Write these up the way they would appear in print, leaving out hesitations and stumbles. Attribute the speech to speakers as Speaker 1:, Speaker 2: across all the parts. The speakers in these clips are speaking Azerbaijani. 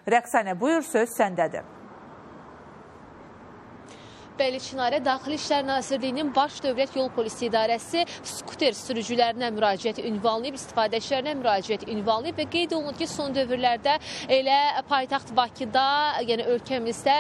Speaker 1: Rəqsanə, buyur, söz səndədir.
Speaker 2: Bəli, Çinarə, Daxili İşlər Nazirliyinin Baş Dövlət Yol Polisi İdarəsi skuter sürücülərinə müraciət ünvanlayıb, istifadəçilərinə müraciət ünvanlayıb və qeyd olunur ki, son dövrlərdə elə paytaxt Bakıda, yəni ölkəmizdə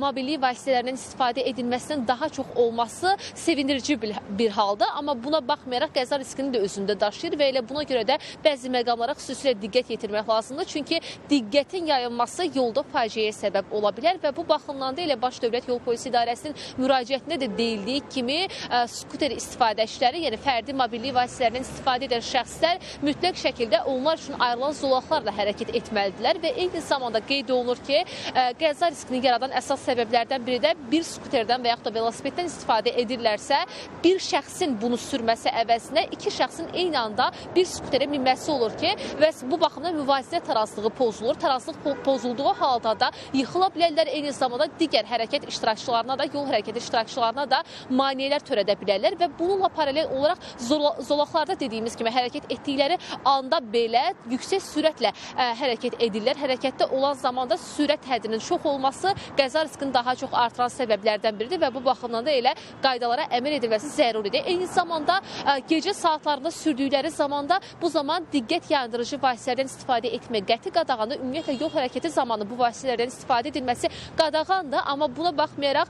Speaker 2: mobillik vasitələrindən istifadə edilməsinin daha çox olması sevindirici bir haldır. Amma buna baxmayaraq qəza riskini də özündə daşıyır və elə buna görə də bəzi məqamlara xüsusilə diqqət yetirmək lazımdır. Çünki diqqətin yayılması yolda faciəyə səbəb ola bilər və bu baxımdan da elə Baş Dövlət Yol Polisi İdarəsinin müraciətində də deyildiyi kimi skuter istifadəçiləri, yəni fərdi mobillik vasitələrindən istifadə edən şəxslər mütləq şəkildə onlar üçün ayrılan zolaqlarla hərəkət etməlidirlər və eyni zamanda qeyd olunur ki, qəza riskini yaradan əsas səbəblərdən biri də bir skuterdən və yaxud da velosipeddən istifadə edirlərsə, bir şəxsin bunu sürməsi əvəzinə iki şəxsin eyni anda bir skuterə minməsi olur ki, və bu baxımdan müvazinə tarazlığı pozulur. Tarazlıq pozulduğu halda da yıxıla bilərlər, eyni zamanda digər hərəkət iştirakçılarına da, yol hərəkəti iştirakçılarına da maneələr törədə bilərlər və bununla paralel olaraq zolaqlarda dediyimiz kimi hərəkət etdikləri anda belə yüksək sürətlə hərəkət edirlər. Hərəkətdə olan zamanda sürət həddinin çox olması qəza riskini daha çox artıran səbəblərdən biridir və bu baxımdan da elə qaydalara əməl edilməsi zəruridir. Eyni zamanda gecə saatlarında sürdükləri zamanda bu zaman diqqət yayındırıcı vasitələrdən istifadə etmək qəti qadağandır. Ümumiyyətlə yol hərəkəti zamanı bu vasitələrdən istifadə edilməsi qadağandır, amma buna baxmayaraq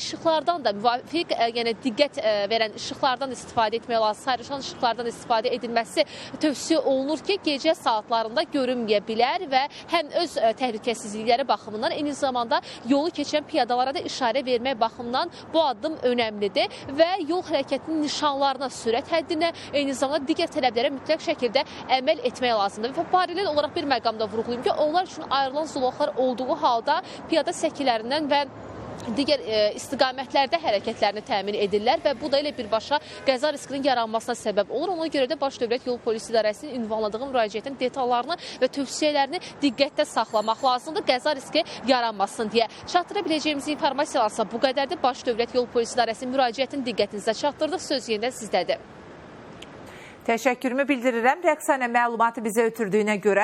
Speaker 2: işıqlardan da müvafiq, yəni diqqət verən işıqlardan istifadə etmək lazım, sayrışan işıqlardan istifadə edilməsi tövsiyə olunur ki, gecə saatlarında görünməyə bilər və həm öz təhlükəsizlikləri baxımından, eyni zamanda yolu keçən piyadalara da işarə vermək baxımından bu addım önəmlidir və yol hərəkətinin nişanlarına, sürət həddinə, eyni zamanda digər tələblərə mütləq şəkildə əməl etmək lazımdır. Və paralel olaraq bir məqamda vurğulayım ki, onlar üçün ayrılan zolaqlar olduğu halda piyada səkilərindən və digər istiqamətlərdə hərəkətlərini təmin edirlər və bu da elə birbaşa qəza riskinin yaranmasına səbəb olur. Ona görə də Baş Dövlət Yol Polisi İdarəsinin ünvanladığı müraciətin detallarını və tövsiyələrini diqqətdə saxlamaq lazımdır, qəza riski yaranmasın deyə. Çatdıra biləcəyimiz informasiyalarsa bu qədərdir. Baş Dövlət Yol Polisi İdarəsinin müraciətini diqqətinizə çatdırdıq. Söz yenidən sizdədir.
Speaker 1: Təşəkkürümü bildirirəm. Rəqsanə məlumatı bizə ötürdüyünə görə.